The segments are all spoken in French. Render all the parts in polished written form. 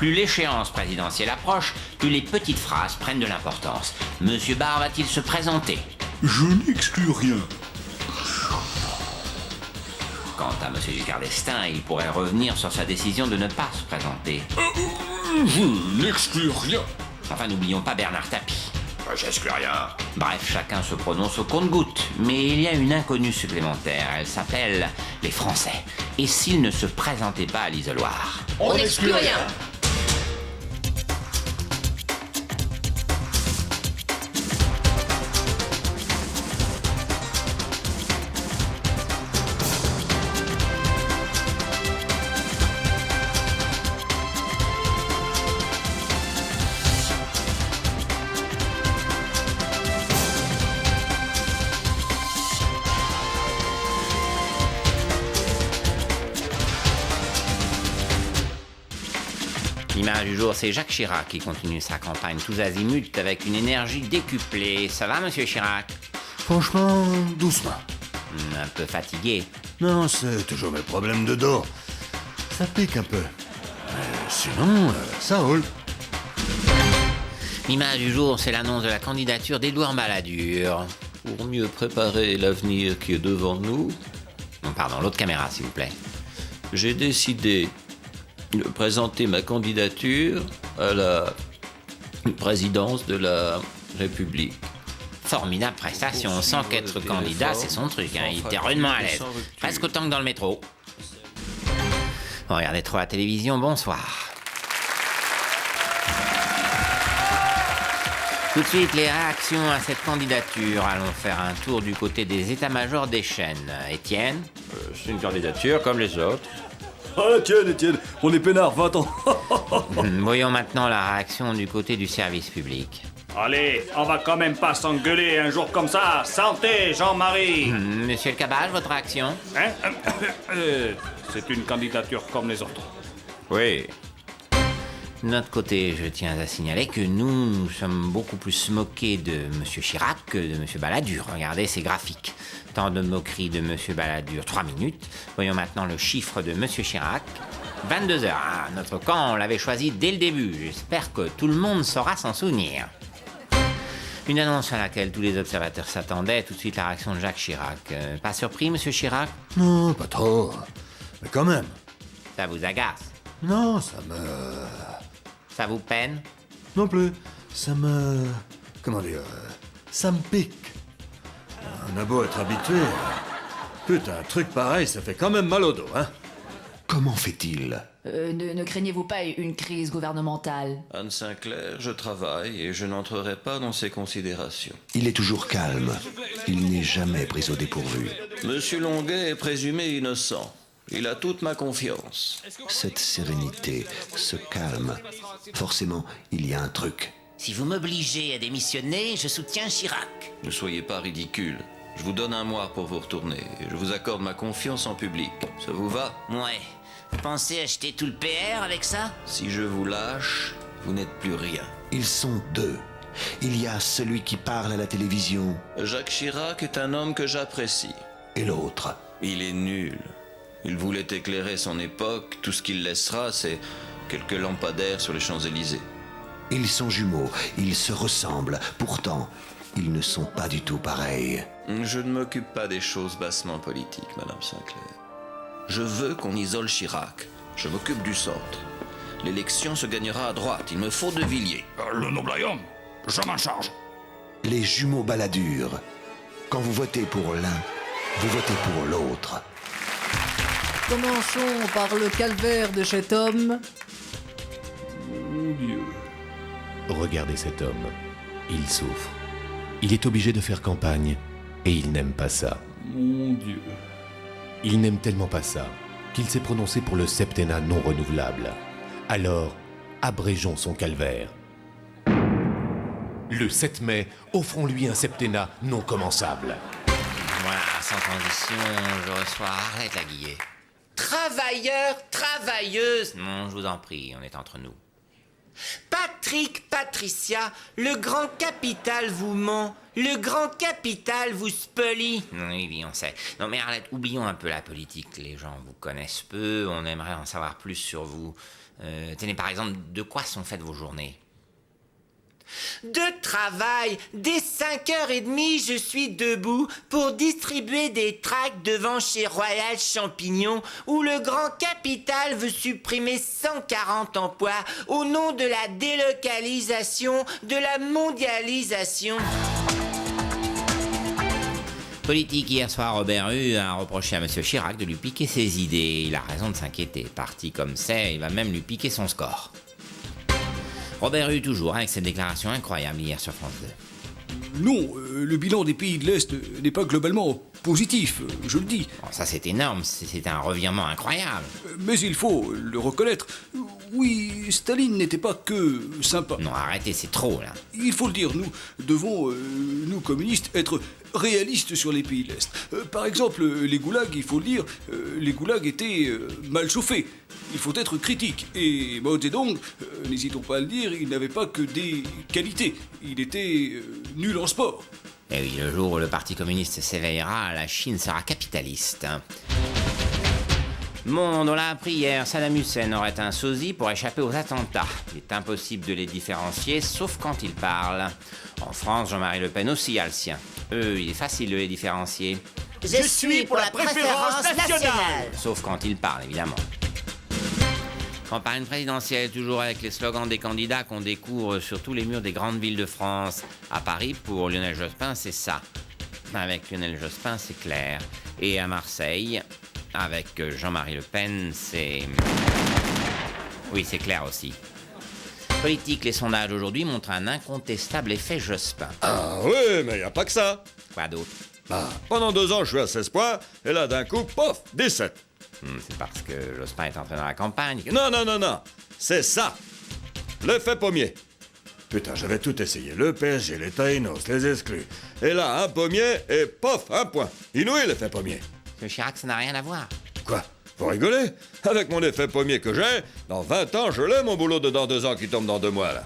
Plus l'échéance présidentielle approche, plus les petites phrases prennent de l'importance. Monsieur Barre va-t-il se présenter? Je n'exclus rien. Quant à Monsieur Giscard d'Estaing, il pourrait revenir sur sa décision de ne pas se présenter. Je n'exclus rien. Enfin, n'oublions pas Bernard Tapie. J'exclus rien. Bref, chacun se prononce au compte-gouttes. Mais il y a une inconnue supplémentaire. Elle s'appelle les Français. Et s'ils ne se présentaient pas à l'isoloir? On n'exclut rien. L'image du jour, c'est Jacques Chirac qui continue sa campagne tous azimuts avec une énergie décuplée. Ça va, Monsieur Chirac? Franchement, doucement. Un peu fatigué. Non, c'est toujours mes problèmes de dos. Ça pique un peu. Mais sinon, ça roule. L'image du jour, c'est l'annonce de la candidature d'Édouard Balladur. Pour mieux préparer l'avenir qui est devant nous, Non, pardon, l'autre caméra, s'il vous plaît. j'ai décidé de présenter ma candidature à la présidence de la République. Formidable prestation, sans qu'être candidat, c'est son truc, hein. Il était rudement à l'aise. Presque autant que dans le métro. Regardez trop la télévision, bonsoir. Tout de suite, les réactions à cette candidature. Allons faire un tour du côté des états-majors des chaînes. Étienne? C'est une candidature comme les autres. Ah tiens, Étienne, on est peinard, 20 ans. Voyons maintenant la réaction du côté du service public. Allez, on va quand même pas s'engueuler un jour comme ça. Santé, Jean-Marie. Monsieur le Cabage, votre réaction? Hein C'est une candidature comme les autres. Oui. De notre côté, je tiens à signaler que nous sommes beaucoup plus moqués de Monsieur Chirac que de Monsieur Balladur. Regardez ces graphiques. Tant de moqueries de Monsieur Balladur, 3 minutes. Voyons maintenant le chiffre de Monsieur Chirac. 22 heures. Ah, notre camp, on l'avait choisi dès le début. J'espère que tout le monde saura s'en souvenir. Une annonce à laquelle tous les observateurs s'attendaient. Tout de suite, la réaction de Jacques Chirac. Pas surpris, Monsieur Chirac? Non, pas trop. Mais quand même. Ça vous agace? Non, Ça vous peine? non plus. Ça me... Comment dire... Ça me pique. On a beau être habitué. Putain, un truc pareil, ça fait quand même mal au dos, hein. Comment fait-il? Ne craignez-vous pas une crise gouvernementale? Anne Sinclair, je travaille et je n'entrerai pas dans ces considérations. Il est toujours calme. Il n'est jamais pris au dépourvu. Monsieur Longuet est présumé innocent. Il a toute ma confiance. Cette sérénité, ce calme, forcément, il y a un truc. Si vous m'obligez à démissionner, je soutiens Chirac. Ne soyez pas ridicule. Je vous donne un mois pour vous retourner et je vous accorde ma confiance en public. Ça vous va? Ouais. Vous pensez acheter tout le PR avec ça? Si je vous lâche, vous n'êtes plus rien. Ils sont deux. Il y a celui qui parle à la télévision Jacques Chirac est un homme que j'apprécie. et l'autre. Il est nul. Il voulait éclairer son époque. Tout ce qu'il laissera, c'est quelques lampadaires sur les Champs-Élysées. Ils sont jumeaux, ils se ressemblent. Pourtant, ils ne sont pas du tout pareils. Je ne m'occupe pas des choses bassement politiques, Madame Sinclair. Je veux qu'on isole Chirac. Je m'occupe du centre. L'élection se gagnera à droite. Il me faut De Villiers. Le noble homme, je m'en charge. Les jumeaux Balladur. Quand vous votez pour l'un, vous votez pour l'autre. Commençons par le calvaire de cet homme. Mon Dieu. Regardez cet homme. Il souffre. Il est obligé de faire campagne et il n'aime pas ça. Mon Dieu. Il n'aime tellement pas ça qu'il s'est prononcé pour le septennat non renouvelable. Alors, abrégeons son calvaire. Le 7 mai, offrons-lui un septennat non commensable. Voilà, sans transition, je reçois Arlette Laguillet. Travailleurs, travailleuses. Non, je vous en prie, on est entre nous. Patriotes Patrick, Patricia, le grand capital vous ment. Le grand capital vous spolie. Oui, on sait. Non mais Arlette, oublions un peu la politique. Les gens vous connaissent peu, on aimerait en savoir plus sur vous. Tenez par exemple, de quoi sont faites vos journées? De travail. Dès 5h30, je suis debout pour distribuer des tracts devant chez Royal Champignon où le grand capital veut supprimer 140 emplois au nom de la délocalisation, de la mondialisation. Politique, hier soir, Robert Hue a reproché à M. Chirac de lui piquer ses idées. Il a raison de s'inquiéter. Parti comme c'est, il va même lui piquer son score. Robert Hue toujours avec cette déclaration incroyable hier sur France 2. Non, le bilan des pays de l'Est n'est pas globalement positif, je le dis. Bon, ça c'est énorme, c'est un revirement incroyable. Mais il faut le reconnaître. Oui, Staline n'était pas que sympa. Non, arrêtez, c'est trop là. Il faut le dire, nous devons, nous communistes, être réalistes sur les pays de l'Est. Par exemple, les goulags, il faut le dire, les goulags étaient mal chauffés. Il faut être critique. Et Mao Zedong, n'hésitons pas à le dire, il n'avait pas que des qualités. Il était nul en sport. Et oui, le jour où le Parti communiste s'éveillera, la Chine sera capitaliste. Monde, on l'a appris hier, Saddam Hussein aurait un sosie pour échapper aux attentats. Il est impossible de les différencier, sauf quand ils parlent. En France, Jean-Marie Le Pen aussi a le sien. Eux, il est facile de les différencier. Je suis pour la préférence nationale. Sauf quand ils parlent, évidemment. Campagne présidentielle, toujours avec les slogans des candidats qu'on découvre sur tous les murs des grandes villes de France. À Paris, pour Lionel Jospin, c'est ça. Avec Lionel Jospin, c'est clair. Et à Marseille, avec Jean-Marie Le Pen, c'est... Oui, c'est clair aussi. Politique, les sondages aujourd'hui montrent un incontestable effet Jospin. Ah oui, mais y a pas que ça. Quoi d'autre? Pendant 2 ans, je suis à 16 points, et là, d'un coup, pof, 17. C'est parce que Jospin est entré dans la campagne que... Non. C'est ça. L'effet pommier. Putain, j'avais tout essayé. Le PSG, les Taïnos, les exclus. Et là, un pommier, et pof, 1 point. Inouï, l'effet pommier. Le Chirac, ça n'a rien à voir. Quoi? Vous rigolez? Avec mon effet pommier que j'ai, dans 20 ans, je l'ai, mon boulot de dans 2 ans qui tombe dans 2 mois, là.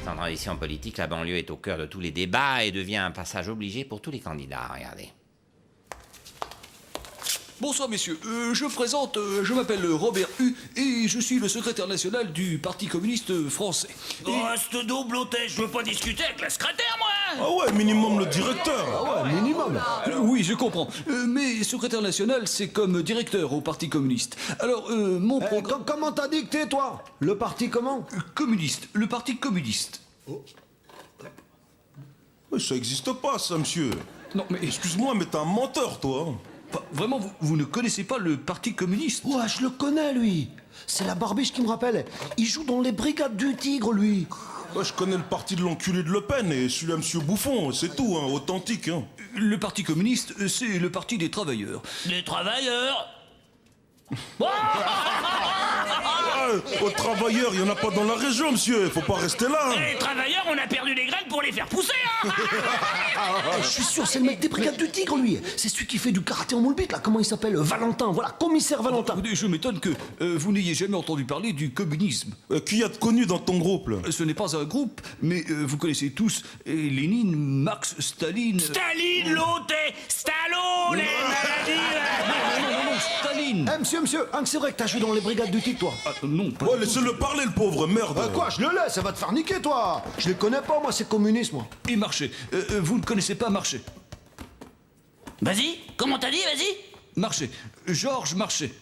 Sans transition politique, la banlieue est au cœur de tous les débats et devient un passage obligé pour tous les candidats. Regardez. Bonsoir messieurs, je me présente, je m'appelle Robert Hue et je suis le secrétaire national du Parti communiste français. Oh, cette double hôtesse, je veux pas discuter avec la secrétaire, moi. Ah ouais, minimum le directeur. Ah ouais, minimum. Oui, je comprends. Mais secrétaire national, c'est comme directeur au Parti communiste. Alors, mon programme... Comment t'as dicté, toi? Le parti comment? Communiste, le Parti communiste. Mais ça existe pas, ça, monsieur. Non, mais... Excuse-moi, mais t'es un menteur, toi. Vraiment, vous ne connaissez pas le Parti communiste? Ouais, je le connais, lui. C'est la barbiche qui me rappelle. Il joue dans les Brigades du Tigre, lui. Ouais, je connais le parti de l'enculé de Le Pen et celui-là, monsieur Bouffon, c'est tout, hein, authentique, hein. Le Parti communiste, c'est le parti des travailleurs. Les travailleurs. Aux travailleurs, il y en a pas dans la région, monsieur. Faut pas rester là. Hein. Les travailleurs, on a perdu les graines pour les faire pousser, hein. Je suis sûr, c'est le mec des Brigades du Tigre, lui. C'est celui qui fait du karaté en moule bite, là. Comment il s'appelle? Valentin, voilà, commissaire Valentin. Je m'étonne que vous n'ayez jamais entendu parler du communisme. Qui a de connu dans ton groupe, là? Ce n'est pas un groupe, mais vous connaissez tous Lénine, Marx, Staline... Staline, l'autre, Stallone, les maladies. Non, Staline. Monsieur, c'est vrai que t'as joué dans les Brigades du Tigre, toi? Non, pas... Ouais, laissez-le parler, le pauvre, merde. Quoi, je le laisse, ça va te faire niquer, toi. Je les connais pas, moi, c'est communiste, moi. Et Marché. Vous ne connaissez pas Marché? Vas-y, comment t'as dit, vas-y? Marché. Georges Marché.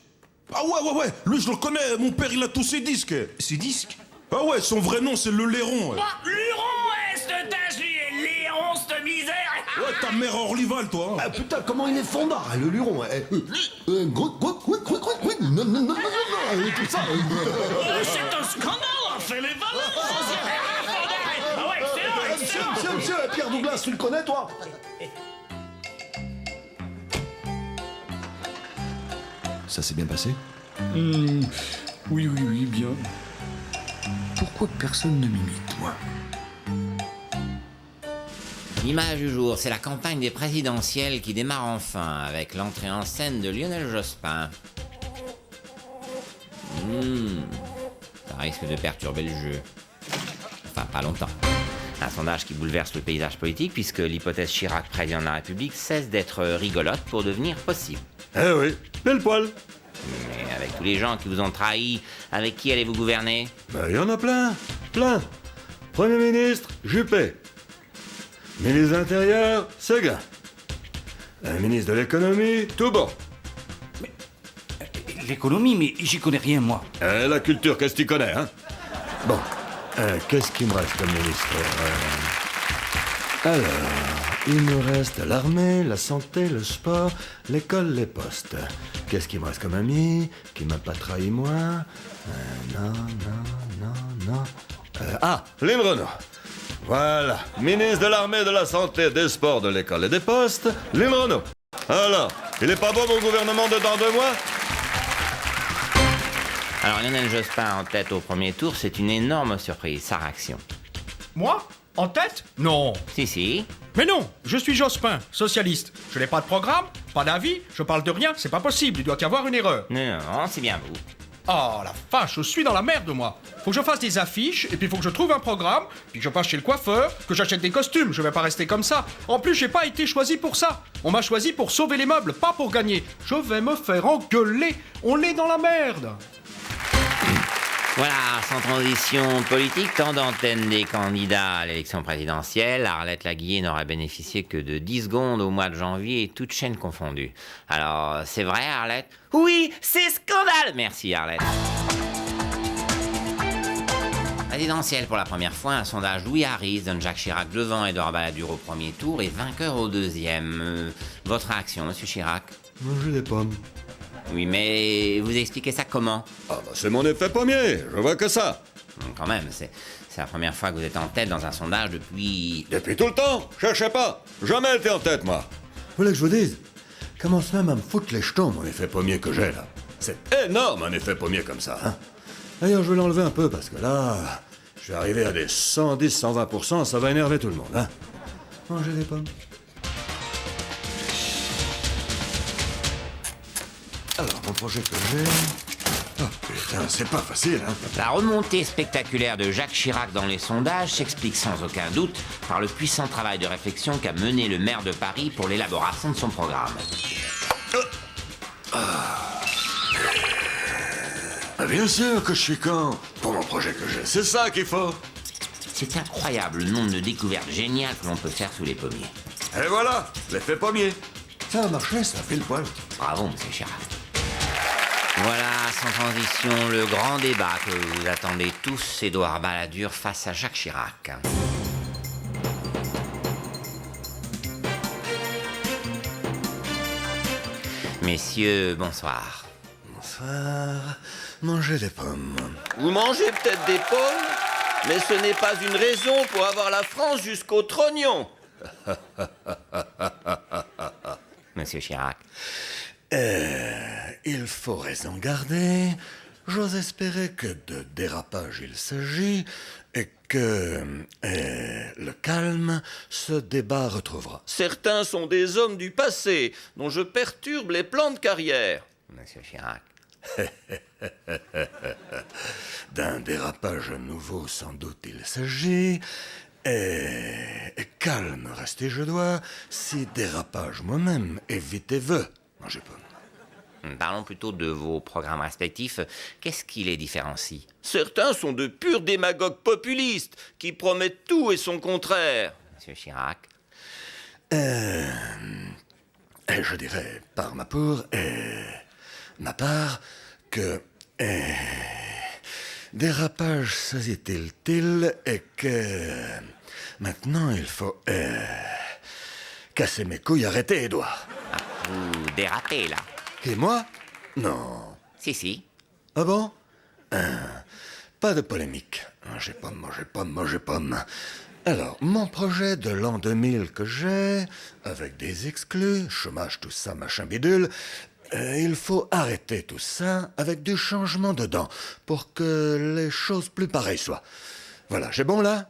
Ah ouais, lui, je le connais. Mon père, il a tous ses disques. Ses disques? Ah ouais, son vrai nom, c'est le Léron. Ouais. Luron, cette tâche, lui, et Léon, cette misère. Ouais, ta mère Orlival, toi. Hein. Ah, putain, comment il est fondard, le Luron. Tout ça. C'est un scandale, on fait les valeurs. Ah ouais, excellent. Monsieur, Pierre Douglas, tu le connais, toi? Ça s'est bien passé? Oui, bien. Pourquoi personne ne m'imite, moi? L'image du jour, c'est la campagne des présidentielles qui démarre enfin avec l'entrée en scène de Lionel Jospin. Ça risque de perturber le jeu. pas longtemps. Un sondage qui bouleverse le paysage politique puisque l'hypothèse Chirac président de la République cesse d'être rigolote pour devenir possible. Eh oui, pile poil. Mais avec tous les gens qui vous ont trahi, avec qui allez-vous gouverner? Ben, y en a plein. Premier ministre, Juppé. Ministre de l'Intérieur, Séguin. Un ministre de l'économie, Toubon. L'économie, mais j'y connais rien, moi. La culture, qu'est-ce que tu connais, hein? Bon, qu'est-ce qu'il me reste comme ministre? Alors, il me reste l'armée, la santé, le sport, l'école, les postes. Qu'est-ce qu'il me reste comme ami? Qui m'a pas trahi, moi? Non. Lynn Renault. Voilà, ministre de l'armée, de la santé, des sports, de l'école et des postes, Lynn Renault. Alors, il est pas beau mon gouvernement de dans 2 mois? Alors Lionel Jospin en tête au premier tour, c'est une énorme surprise, sa réaction. Moi? En tête? Non. Si. Mais non, je suis Jospin, socialiste. Je n'ai pas de programme, pas d'avis, je parle de rien, c'est pas possible, il doit y avoir une erreur. Non, c'est bien vous. Oh la vache, je suis dans la merde moi. Faut que je fasse des affiches, et puis faut que je trouve un programme, puis que je passe chez le coiffeur, que j'achète des costumes, je vais pas rester comme ça. En plus, j'ai pas été choisi pour ça. On m'a choisi pour sauver les meubles, pas pour gagner. Je vais me faire engueuler, on est dans la merde. Voilà, sans transition politique, temps d'antenne des candidats à l'élection présidentielle, Arlette Laguiller n'aurait bénéficié que de 10 secondes au mois de janvier, toutes chaînes confondues. Alors, c'est vrai, Arlette? Oui, c'est scandale! Merci, Arlette. Présidentielle pour la première fois, un sondage Louis Harris donne Jacques Chirac devant Édouard Balladur au premier tour et vainqueur au deuxième. Votre réaction, monsieur Chirac? Manger des pommes. Oui, mais vous expliquez ça comment? C'est mon effet pommier, je vois que ça. Quand même, c'est la première fois que vous êtes en tête dans un sondage depuis... Depuis tout le temps, cherchez pas. Jamais été en tête, moi. Vous voulez que je vous dise? Commence même à me foutre les jetons, mon effet pommier que j'ai, là. C'est énorme, un effet pommier comme ça, hein. D'ailleurs, je vais l'enlever un peu, parce que là, je vais arriver à des 110, 120%, ça va énerver tout le monde, hein. Mangez des pommes. Alors, mon projet que j'ai... Oh putain, c'est pas facile, hein. La remontée spectaculaire de Jacques Chirac dans les sondages s'explique sans aucun doute par le puissant travail de réflexion qu'a mené le maire de Paris pour l'élaboration de son programme. Bien sûr que je suis con pour mon projet que j'ai, c'est ça qu'il faut. C'est incroyable le nombre de découvertes géniales que l'on peut faire sous les pommiers. Et voilà, l'effet pommier. Ça a marché, ça fait le poil. Bravo, monsieur Chirac. Voilà, sans transition, le grand débat que vous attendez tous, Édouard Balladur face à Jacques Chirac. Messieurs, bonsoir. Bonsoir. Mangez des pommes. Vous mangez peut-être des pommes, mais ce n'est pas une raison pour avoir la France jusqu'au trognon. Monsieur Chirac. Il faut raison garder. J'ose espérer que de dérapage il s'agit et que le calme, ce débat retrouvera. Certains sont des hommes du passé dont je perturbe les plans de carrière. Monsieur Chirac. D'un dérapage nouveau, sans doute il s'agit. Et calme, rester je dois. Si dérapage moi-même, évitez-le. Mangez pas. Parlons plutôt de vos programmes respectifs. Qu'est-ce qui les différencie? Certains sont de purs démagogues populistes qui promettent tout et son contraire. Monsieur Chirac. Je dirais par ma part que dérapage s'agit-il et que maintenant il faut casser mes couilles, arrêtez, Édouard. Vous dérapez là. Et moi? Non. Si. Ah bon? Pas de polémique. Mangez pomme. Alors, mon projet de l'an 2000 que j'ai, avec des exclus, chômage, tout ça, machin bidule, il faut arrêter tout ça avec du changement dedans pour que les choses plus pareilles soient. Voilà, j'ai bon là?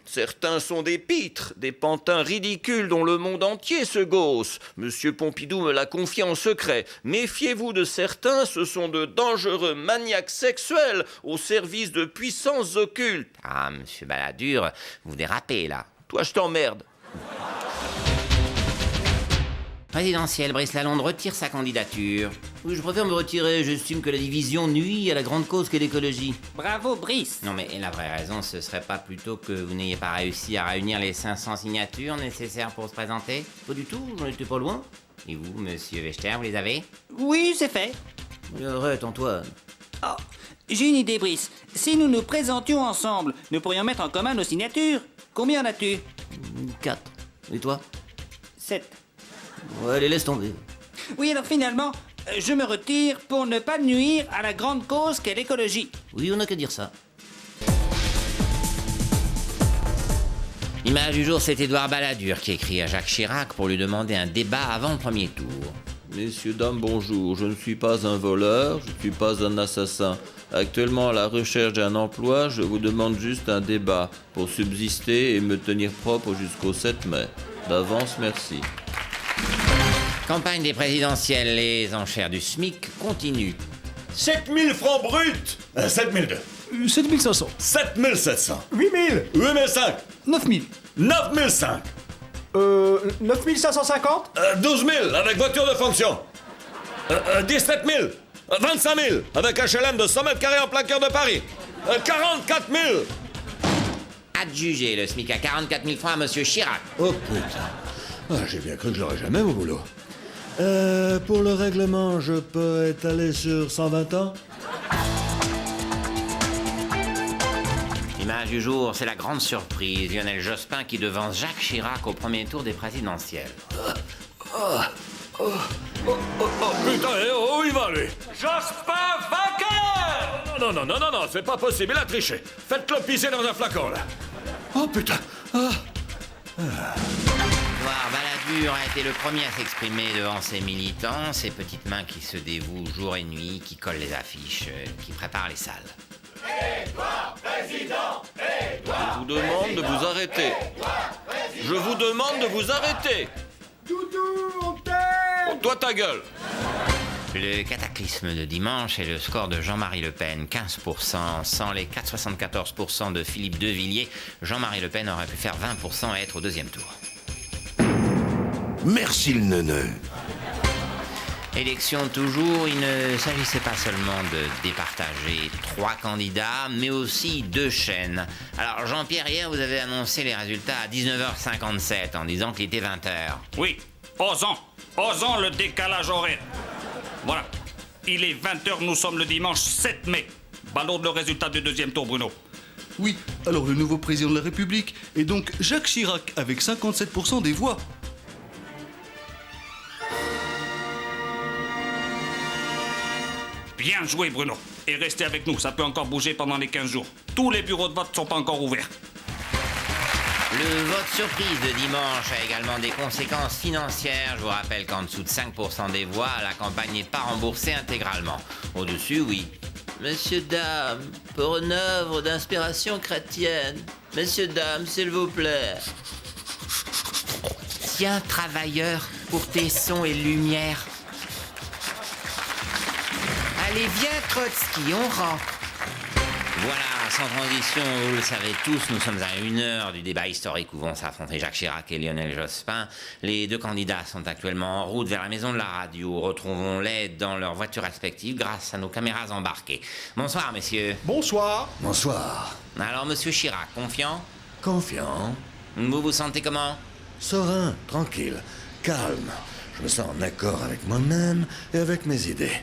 Certains sont des pitres, des pantins ridicules dont le monde entier se gausse. Monsieur Pompidou me l'a confié en secret. Méfiez-vous de certains, ce sont de dangereux maniaques sexuels au service de puissances occultes. Ah, monsieur Balladur, vous dérapez là. Toi, je t'emmerde. Présidentielle, Brice Lalonde retire sa candidature. Oui, je préfère me retirer, j'estime que la division nuit à la grande cause qu'est l'écologie. Bravo, Brice. Non mais la vraie raison, ce serait pas plutôt que vous n'ayez pas réussi à réunir les 500 signatures nécessaires pour se présenter? Pas du tout, j'en étais pas loin. Et vous, monsieur Wechter, vous les avez? Oui, c'est fait. Arrête, Antoine. Oh, j'ai une idée, Brice. Si nous nous présentions ensemble, nous pourrions mettre en commun nos signatures. Combien en as-tu? 4. Et toi? 7. Ouais, les laisse tomber. Oui, alors finalement, je me retire pour ne pas nuire à la grande cause qu'est l'écologie. Oui, on n'a qu'à dire ça. L'image du jour, c'est Édouard Balladur qui écrit à Jacques Chirac pour lui demander un débat avant le premier tour. Messieurs, dames, bonjour. Je ne suis pas un voleur, je ne suis pas un assassin. Actuellement à la recherche d'un emploi, je vous demande juste un débat pour subsister et me tenir propre jusqu'au 7 mai. D'avance, merci. Campagne des présidentielles, les enchères du SMIC continuent. 7000 francs bruts 7002. 7500. 7700. 8000. 8005. 9000. 9005. 9550. 12 000 avec voiture de fonction. 17 000. 25 000 avec HLM de 100 mètres carrés en plein cœur de Paris. 44 000. Adjugé le SMIC à 44 000 francs à monsieur Chirac. Oh putain. Ah, j'ai bien cru que je l'aurais jamais au boulot. Pour le règlement, je peux étaler sur 120 ans? L'image du jour, c'est la grande surprise. Lionel Jospin qui devance Jacques Chirac au premier tour des présidentielles. Oh putain, où il va lui? Jospin vainqueur! Non, c'est pas possible, il a triché. Faites-le pisser dans un flacon, là. Oh putain. Édouard Balladur a été le premier à s'exprimer devant ses militants, ses petites mains qui se dévouent jour et nuit, qui collent les affiches, qui préparent les salles. Édouard président! Édouard! Je vous demande de vous arrêter. Je vous demande de vous arrêter. Doudou, on t'aime. Oh, toi ta gueule. Le cataclysme de dimanche est le score de Jean-Marie Le Pen, 15%. Sans les 4,74% de Philippe de Villiers, Jean-Marie Le Pen aurait pu faire 20% et être au deuxième tour. Merci le neuneu. Élection toujours, il ne s'agissait pas seulement de départager 3 candidats, mais aussi 2 chaînes. Alors Jean-Pierre, hier vous avez annoncé les résultats à 19h57 en disant qu'il était 20h. Oui, osons le décalage horaire. Voilà, il est 20h, nous sommes le dimanche 7 mai. Ballot le résultat du deuxième tour, Bruno. Oui, alors le nouveau président de la République est donc Jacques Chirac avec 57% des voix. Bien joué, Bruno. Et restez avec nous, ça peut encore bouger pendant les 15 jours. Tous les bureaux de vote ne sont pas encore ouverts. Le vote surprise de dimanche a également des conséquences financières. Je vous rappelle qu'en dessous de 5% des voix, la campagne n'est pas remboursée intégralement. Au-dessus, oui. Messieurs, dames, pour une œuvre d'inspiration chrétienne. Messieurs, dames, s'il vous plaît. Tiens, travailleur, pour tes sons et lumières. Allez, viens, Trotsky, on rentre. Voilà, sans transition, vous le savez tous, nous sommes à 1 heure du débat historique où vont s'affronter Jacques Chirac et Lionel Jospin. Les 2 candidats sont actuellement en route vers la maison de la radio. Retrouvons-les dans leurs voitures respectives grâce à nos caméras embarquées. Bonsoir, messieurs. Bonsoir. Bonsoir. Alors, monsieur Chirac, confiant? Confiant. Vous vous sentez comment? Serein, tranquille, calme. Je me sens en accord avec moi-même et avec mes idées.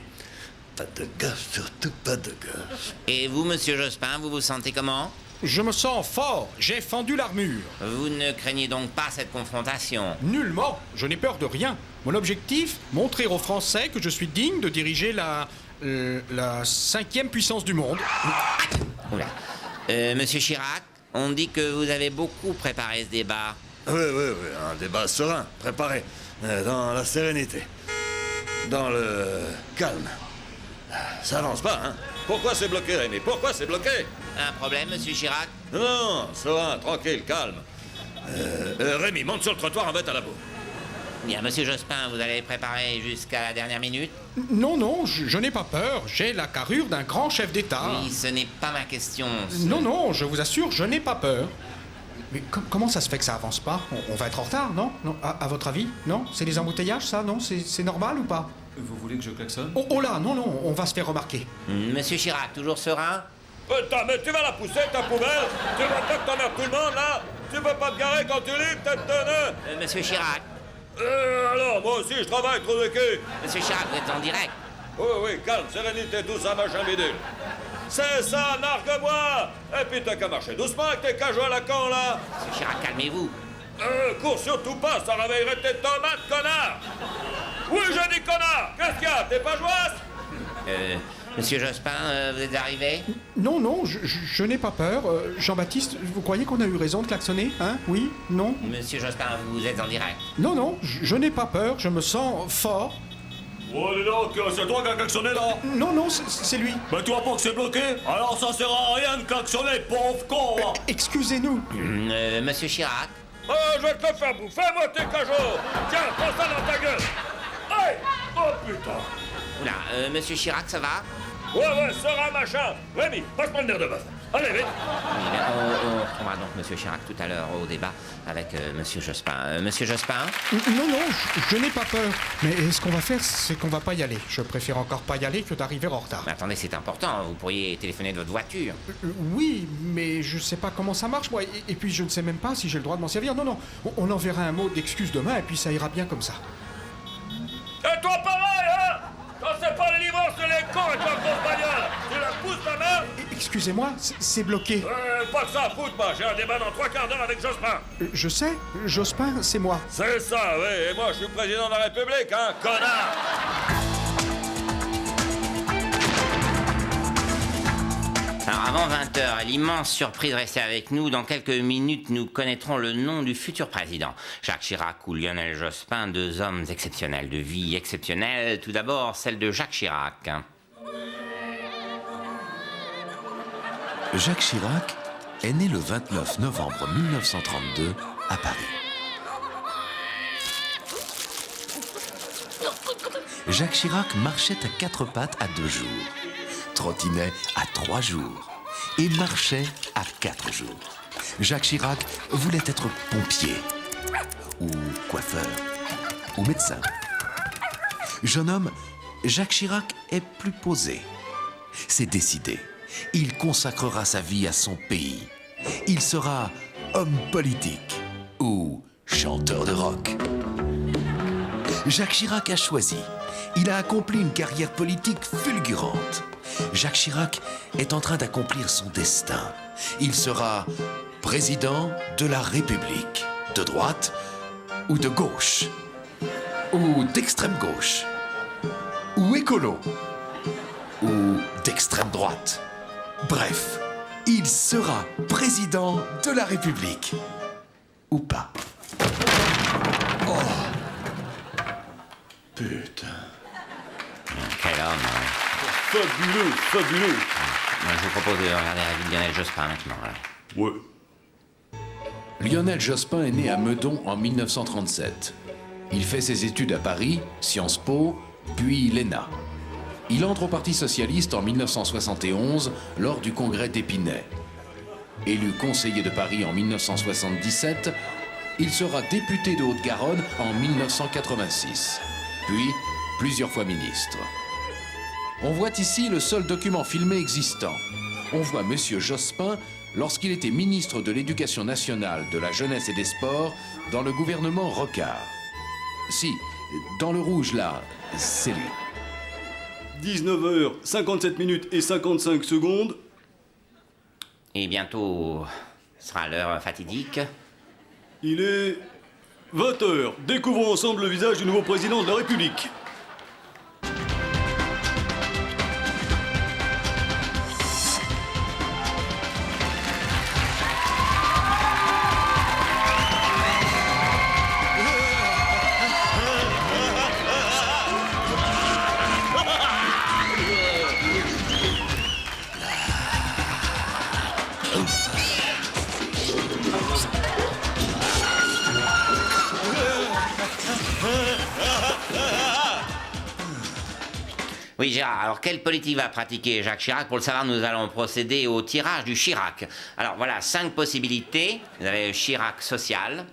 Pas de gosse, surtout pas de gosse. Et vous, monsieur Jospin, vous vous sentez comment? Je me sens fort, j'ai fendu l'armure. Vous ne craignez donc pas cette confrontation? Nullement, je n'ai peur de rien. Mon objectif, montrer aux Français que je suis digne de diriger la 5e puissance du monde. Oula. Monsieur Chirac, on dit que vous avez beaucoup préparé ce débat. Oui, un débat serein, préparé, dans la sérénité, dans le calme. Ça avance pas, hein? Pourquoi c'est bloqué, Rémi? Pourquoi c'est bloqué? Un problème, monsieur Chirac? Non, serein, tranquille, calme. Rémi, monte sur le trottoir en bête à la boue. Bien, monsieur Jospin, vous allez préparer jusqu'à la dernière minute? Non, non, je n'ai pas peur. J'ai la carrure d'un grand chef d'État. Oui, ce n'est pas ma question. Non, non, je vous assure, je n'ai pas peur. Mais comment ça se fait que ça avance pas? On va être en retard, non? Non, à votre avis? Non? C'est les embouteillages, ça? Non? C'est normal ou pas? Vous voulez que je klaxonne? Oh là, non, non, on va se faire remarquer. Monsieur Chirac, toujours serein? Putain, mais tu vas la pousser, ta poubelle? Tu vois pas que t'emmerdes tout le monde, là? Tu peux pas te garer quand tu lis, tête de nœud? Monsieur Chirac? Alors, moi aussi, je travaille, trou de cul. Monsieur Chirac, vous êtes en direct? Oui, oui, calme, sérénité, tout ça, machin bidule. C'est ça, nargue-moi! Et puis t'as qu'à marcher doucement avec tes cajots à la con, là! Monsieur Chirac, calmez-vous. Cours surtout pas, ça réveillerait tes tomates, connard! Oui, j'ai dit connard! Qu'est-ce qu'il y a? T'es pas joyeuse? Monsieur Jospin, vous êtes arrivé? Non, non, je n'ai pas peur. Jean-Baptiste, vous croyez qu'on a eu raison de klaxonner? Hein? Oui? Non? Monsieur Jospin, vous êtes en direct? Non, non, je n'ai pas peur, je me sens fort. Oh, dis donc, c'est toi qui as klaxonné, là? Non, non, c'est lui. Mais tu vois pas que c'est bloqué? Alors ça sert à rien de klaxonner, pauvre con! Excusez-nous. Monsieur Chirac? Oh, je vais te le faire bouffer, moi, tes cajots! Tiens, prends ça dans ta gueule! Aïe! Oh, putain! Oula, monsieur Chirac, ça va? Ouais, sera machin! Rémi, passe-moi le nerf de bœuf! Allez, vite! On reprendra donc monsieur Chirac tout à l'heure au débat avec monsieur Jospin. Monsieur Jospin? Non, non, je n'ai pas peur. Mais ce qu'on va faire, c'est qu'on va pas y aller. Je préfère encore pas y aller que d'arriver en retard. Mais attendez, c'est important, vous pourriez téléphoner de votre voiture. Oui, mais je sais pas comment ça marche, moi. Et puis je ne sais même pas si j'ai le droit de m'en servir. Non, non, on enverra un mot d'excuse demain et puis ça ira bien comme ça. Et toi, pareil, hein? Quand c'est pas les livrances de les cons avec la grosse bagnole! Tu la pousses, ta mère? Excusez-moi, c'est bloqué. Pas que ça à foutre, moi. J'ai un débat dans 3 quarts d'heure avec Jospin. Je sais, Jospin, c'est moi. C'est ça, oui. Et moi, je suis président de la République, hein, connard! Alors avant 20h, l'immense surprise, restez avec nous. Dans quelques minutes, nous connaîtrons le nom du futur président. Jacques Chirac ou Lionel Jospin, deux hommes exceptionnels, de vie exceptionnelle. Tout d'abord, celle de Jacques Chirac. Jacques Chirac est né le 29 novembre 1932 à Paris. Jacques Chirac marchait à 4 pattes à 2 jours, trottinait à 3 jours et marchait à 4 jours. Jacques Chirac voulait être pompier, ou coiffeur, ou médecin. Jeune homme, Jacques Chirac est plus posé. C'est décidé. Il consacrera sa vie à son pays. Il sera homme politique ou chanteur de rock. Jacques Chirac a choisi. Il a accompli une carrière politique fulgurante. Jacques Chirac est en train d'accomplir son destin. Il sera président de la République, de droite ou de gauche, ou d'extrême gauche, ou écolo, ou d'extrême droite. Bref, il sera président de la République. Ou pas. Oh. Putain. Quel homme, hein. Fabuleux, fabuleux. Moi, je vous propose de regarder la vie de Lionel Jospin maintenant. Là. Ouais. Lionel Jospin est né à Meudon en 1937. Il fait ses études à Paris, Sciences Po, puis l'ENA. Il entre au Parti socialiste en 1971 lors du congrès d'Épinay. Élu conseiller de Paris en 1977, il sera député de Haute-Garonne en 1986, puis plusieurs fois ministre. On voit ici le seul document filmé existant. On voit Monsieur Jospin lorsqu'il était ministre de l'Éducation nationale, de la jeunesse et des sports dans le gouvernement Rocard. Si, dans le rouge là, c'est lui. 19h, 57 minutes et 55 secondes. Et bientôt sera l'heure fatidique. Il est 20h. Découvrons ensemble le visage du nouveau président de la République. Oui, Gérard, alors quelle politique va pratiquer Jacques Chirac? Pour le savoir, nous allons procéder au tirage du Chirac. Alors voilà, 5 possibilités. Vous avez le Chirac social,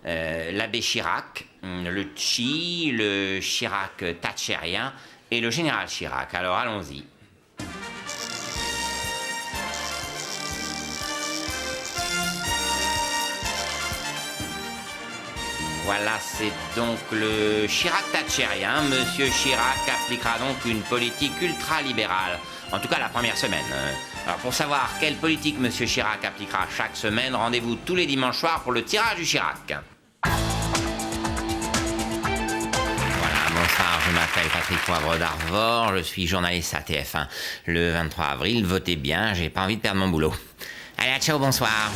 l'abbé Chirac, le Chi, le Chirac thatchérien et le général Chirac. Alors allons-y. Voilà, c'est donc le Chirac-thatchérien. Monsieur Chirac appliquera donc une politique ultra-libérale. En tout cas, la première semaine. Alors, pour savoir quelle politique Monsieur Chirac appliquera chaque semaine, rendez-vous tous les dimanches soirs pour le tirage du Chirac. Voilà, bonsoir, je m'appelle Patrick Poivre d'Arvor, je suis journaliste à TF1. Le 23 avril, votez bien, j'ai pas envie de perdre mon boulot. Allez, ciao, bonsoir.